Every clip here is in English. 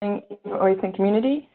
eInvoicing community.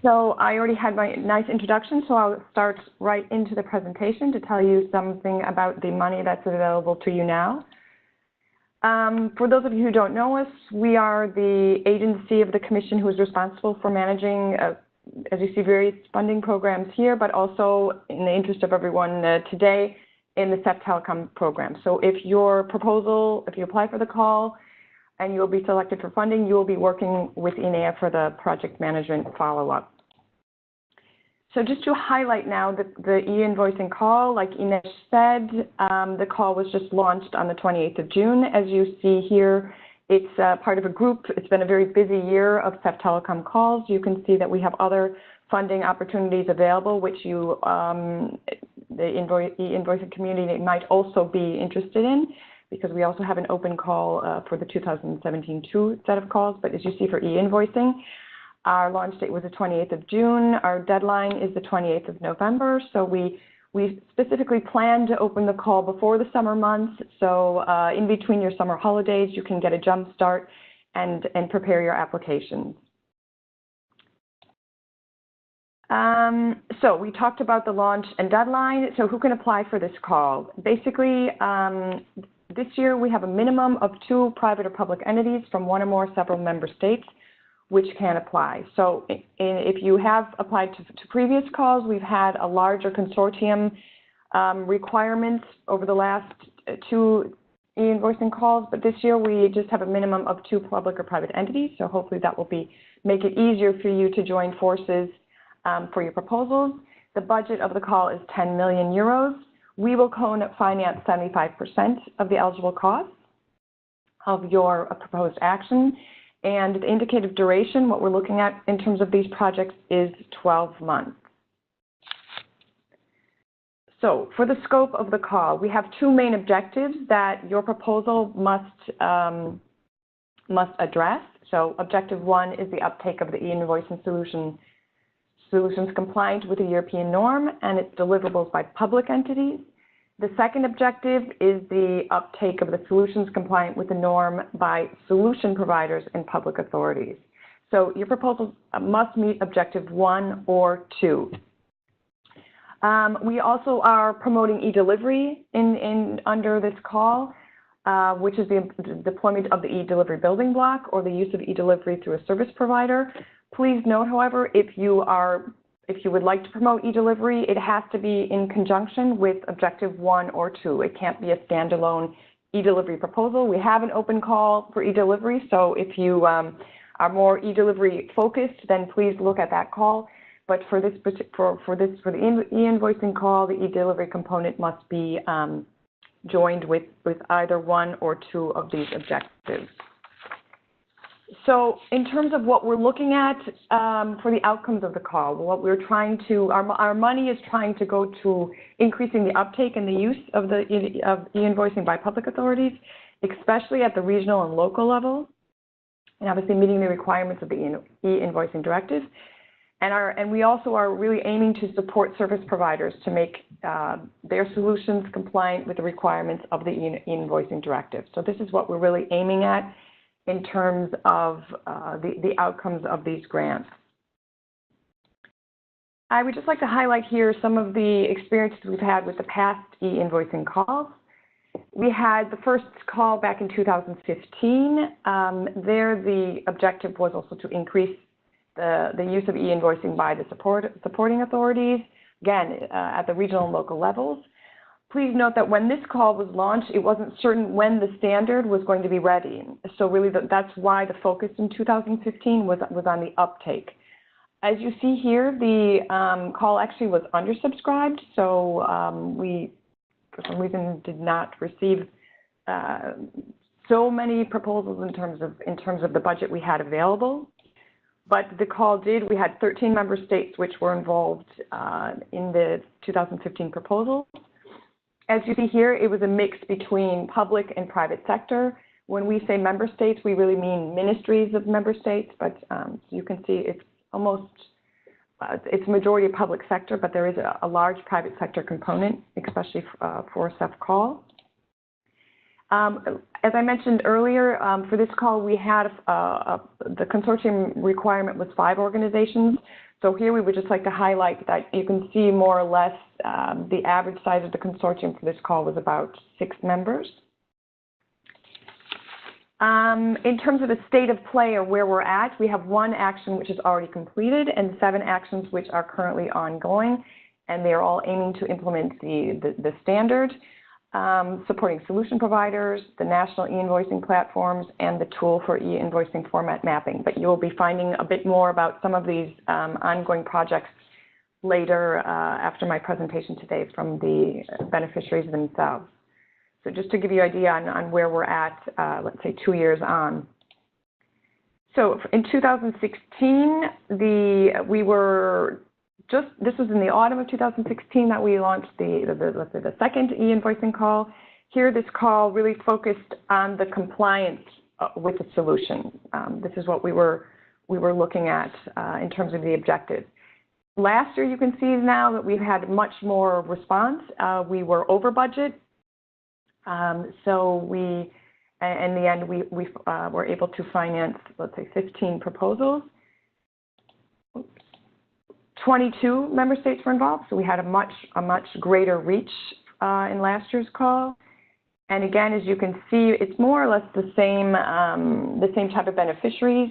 So I already had my nice introduction, so I'll start right into the presentation to tell you something about the money that's available to you now. For those of you who don't know us, we are the agency of the Commission who is responsible for managing, as you see, various funding programs here, but also in the interest of everyone today in the CEF Telecom program. So if your proposal, if you apply for the call and you'll be selected for funding, you will be working with INEA for the project management follow-up. So just to highlight now the e-invoicing call, like Ines said, the call was just launched on the 28th of June. As you see here, it's part of a group. It's been a very busy year of CEF Telecom calls. You can see that we have other funding opportunities available, which you, the e-invoicing community might also be interested in, because we also have an open call for the 2017-2 set of calls. But as you see for e-invoicing, our launch date was the 28th of June. Our deadline is the 28th of November. So we specifically plan to open the call before the summer months. So in between your summer holidays, you can get a jump start and prepare your applications. So we talked about the launch and deadline. So who can apply for this call? Basically, this year we have a minimum of 2 private or public entities from one or more several member states which can apply. So if you have applied to previous calls, we've had a larger consortium requirements over the last 2 e-invoicing calls, but this year we just have a minimum of 2 public or private entities. So hopefully that will make it easier for you to join forces for your proposals. The budget of the call is 10 million euros. We will co-finance 75% of the eligible costs of your proposed action. And the indicative duration, what we're looking at in terms of these projects, is 12 months. So for the scope of the call, we have 2 main objectives that your proposal must address. So objective 1 is the uptake of the e-invoicing solutions compliant with the European norm and its deliverables by public entities. The second objective is the uptake of the solutions compliant with the norm by solution providers and public authorities. So your proposal must meet objective 1 or 2. We also are promoting e-delivery under this call, which is the deployment of the e-delivery building block or the use of e-delivery through a service provider. Please note, however, if you would like to promote e-delivery, it has to be in conjunction with objective 1 or 2. It can't be a standalone e-delivery proposal. We have an open call for e-delivery, so if you are more e-delivery focused, then please look at that call. But for the e-invoicing call, the e-delivery component must be joined with either 1 or 2 of these objectives. So in terms of what we're looking at for the outcomes of the call, what we're trying to, our money is trying to go to increasing the uptake and the use of e-invoicing by public authorities, especially at the regional and local level, and obviously meeting the requirements of the e-invoicing directive. And we also are really aiming to support service providers to make their solutions compliant with the requirements of the e-invoicing directive. So this is what we're really aiming at in terms of the outcomes of these grants. I would just like to highlight here some of the experiences we've had with the past e-invoicing calls. We had the first call back in 2015. There, the objective was also to increase the use of e-invoicing by the supporting authorities, again, at the regional and local levels. Please note that when this call was launched, it wasn't certain when the standard was going to be ready. So really that's why the focus in 2015 was on the uptake. As you see here, the call actually was undersubscribed, so we, for some reason, did not receive so many proposals in terms of the budget we had available. But the call we had 13 member states which were involved in the 2015 proposal. As you see here, it was a mix between public and private sector. When we say member states, we really mean ministries of member states, but you can see it's almost, it's majority of public sector, but there is a large private sector component, especially for CEF call. As I mentioned earlier, for this call, we had the consortium requirement was 5 organizations. So here we would just like to highlight that you can see more or less the average size of the consortium for this call was about 6 members. In terms of the state of play or where we're at, we have 1 action which is already completed and 7 actions which are currently ongoing, and they are all aiming to implement the standard, supporting solution providers, the national e-invoicing platforms, and the tool for e-invoicing format mapping. But you'll be finding a bit more about some of these ongoing projects later after my presentation today from the beneficiaries themselves. So just to give you an idea on where we're at, let's say 2 years on. So in 2016, this was in the autumn of 2016 that we launched the second e-invoicing call. Here, this call really focused on the compliance with the solution. This is what we were looking at in terms of the objectives. Last year, you can see now that we've had much more response. We were over budget. So in the end, we were able to finance, let's say, 15 proposals. 22 member states were involved, so we had a much greater reach in last year's call. And again, as you can see, it's more or less the same type of beneficiaries,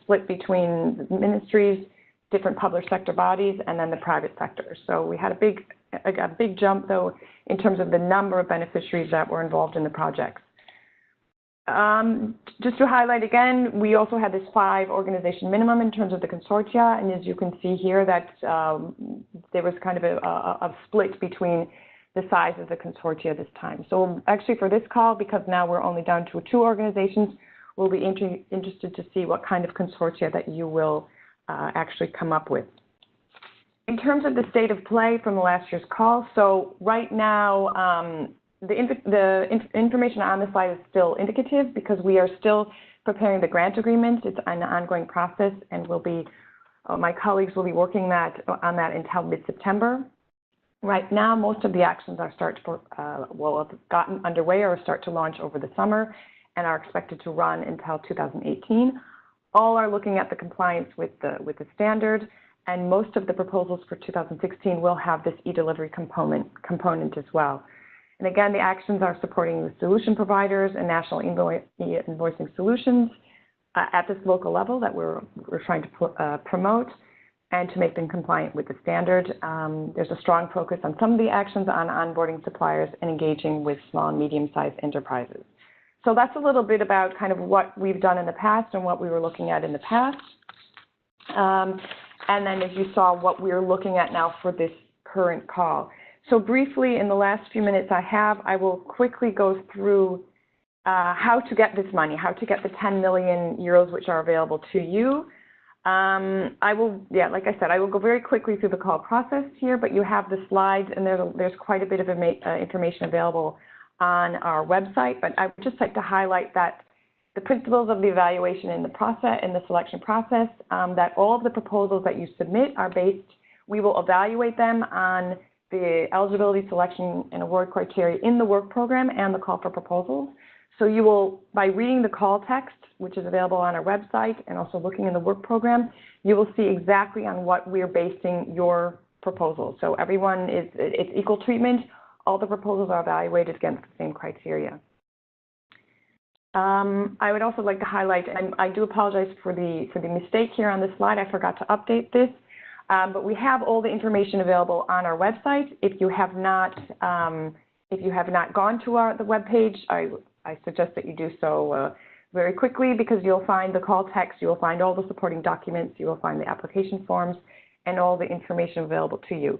split between ministries, different public sector bodies, and then the private sector. So we had a big jump, though, in terms of the number of beneficiaries that were involved in the projects. Just to highlight again, we also had this 5 organization minimum in terms of the consortia, and as you can see here that there was kind of a split between the size of the consortia this time. So actually for this call, because now we're only down to 2 organizations, we'll be interested to see what kind of consortia that you will actually come up with. In terms of the state of play from the last year's call, so right now, the information on this slide is still indicative because we are still preparing the grant agreement. It's an ongoing process, and my colleagues will be working on that until mid-September. Right now, most of the actions will have gotten underway or start to launch over the summer and are expected to run until 2018. All are looking at the compliance with the standard, and most of the proposals for 2016 will have this e-delivery component as well. And again, the actions are supporting the solution providers and national e-invoicing solutions at this local level that we're trying to promote and to make them compliant with the standard. There's a strong focus on some of the actions on onboarding suppliers and engaging with small and medium-sized enterprises. So that's a little bit about kind of what we've done in the past and what we were looking at in the past. And then as you saw, what we're looking at now for this current call. So briefly, in the last few minutes I will quickly go through how to get this money, how to get the 10 million euros which are available to you. Like I said, I will go very quickly through the call process here, but you have the slides, and there's quite a bit of information available on our website. But I would just like to highlight that the principles of the evaluation in the selection process, that all of the proposals that you submit are based, we will evaluate them on the eligibility, selection, and award criteria in the work program and the call for proposals. So you will, by reading the call text, which is available on our website, and also looking in the work program, you will see exactly on what we're basing your proposals. So it's equal treatment. All the proposals are evaluated against the same criteria. I would also like to highlight, and I do apologize for the mistake here on this slide. I forgot to update this. But we have all the information available on our website. If you have not gone to the web page, I suggest that you do so very quickly, because you'll find the call text, you will find all the supporting documents, you will find the application forms, and all the information available to you.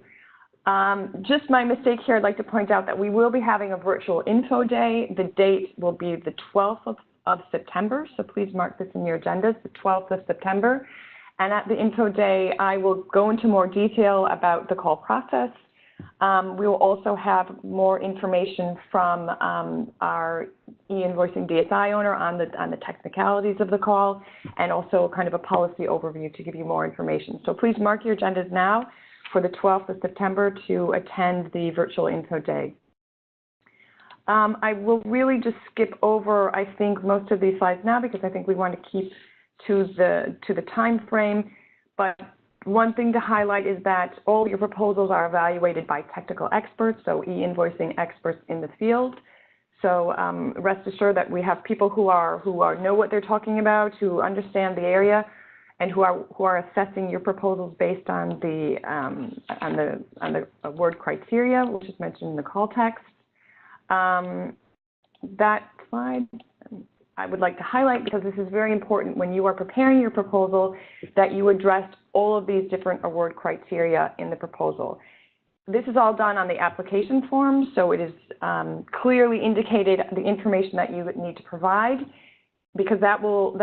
Just my mistake here, I'd like to point out that we will be having a virtual info day. The date will be the 12th of September, so please mark this in your agendas, the 12th of September. And at the info day, I will go into more detail about the call process. We will also have more information from our e-invoicing DSI owner on the technicalities of the call, and also kind of a policy overview to give you more information. So please mark your agendas now for the 12th of September to attend the virtual info day. I will really just skip over, I think, most of these slides now because I think we want to keep to the time frame. But one thing to highlight is that all your proposals are evaluated by technical experts, so e-invoicing experts in the field. So rest assured that we have people who know what they're talking about, who understand the area, and who are assessing your proposals based on the award criteria, which is mentioned in the call text. That slide I would like to highlight because this is very important when you are preparing your proposal that you address all of these different award criteria in the proposal. This is all done on the application form, so it is clearly indicated the information that you need to provide, because that will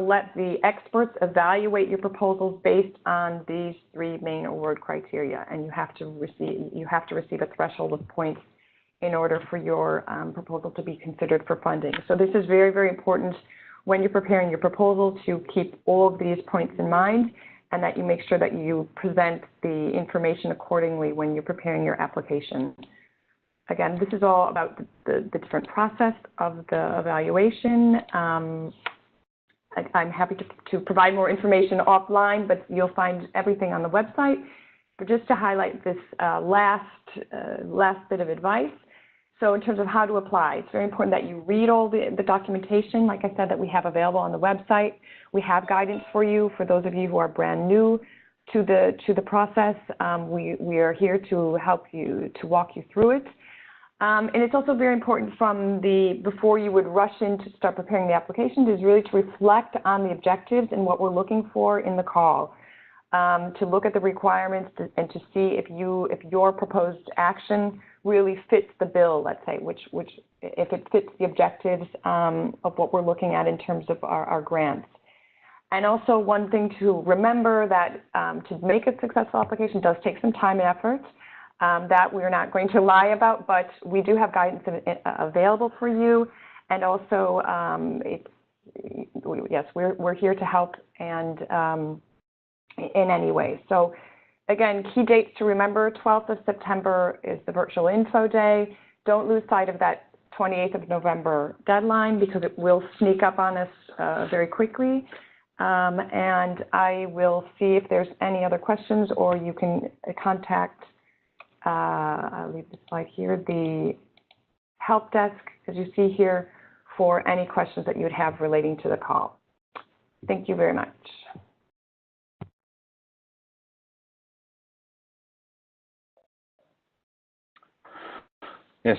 let the experts evaluate your proposals based on these three main award criteria, and you have to receive a threshold of points in order for your proposal to be considered for funding. So this is very, very important when you're preparing your proposal to keep all of these points in mind, and that you make sure that you present the information accordingly when you're preparing your application. Again, this is all about the different process of the evaluation. I'm happy to provide more information offline, but you'll find everything on the website. But just to highlight this last bit of advice, so in terms of how to apply, it's very important that you read all the documentation, like I said, that we have available on the website. We have guidance for you. For those of you who are brand new to the process, we are here to help you, to walk you through it. And it's also very important before you would rush in to start preparing the application, is really to reflect on the objectives and what we're looking for in the call. To look at the requirements and to see if your proposed action really fits the bill, let's say, if it fits the objectives of what we're looking at in terms of our grants. And also one thing to remember that to make a successful application does take some time and effort that we're not going to lie about, but we do have guidance available for you. And also, yes, we're here to help and in any way. So again, key dates to remember: 12th of September is the virtual info day. Don't lose sight of that 28th of November deadline because it will sneak up on us very quickly. And I will see if there's any other questions, or you can contact, I'll leave the slide here, the help desk, as you see here, for any questions that you would have relating to the call. Thank you very much. Yes,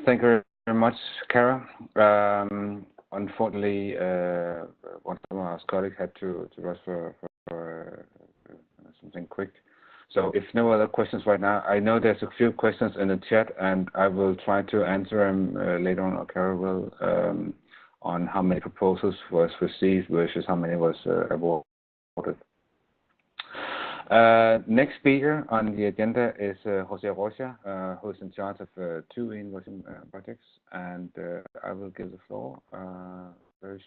thank you very much, Kara. Unfortunately, one of our colleagues had to rush for something quick. So if no other questions right now, I know there's a few questions in the chat, and I will try to answer them later on, or Kara will, on how many proposals was received versus how many was awarded. Next speaker on the agenda is Jose Rocha, who is in charge of 2 e-invoicing projects, and I will give the floor very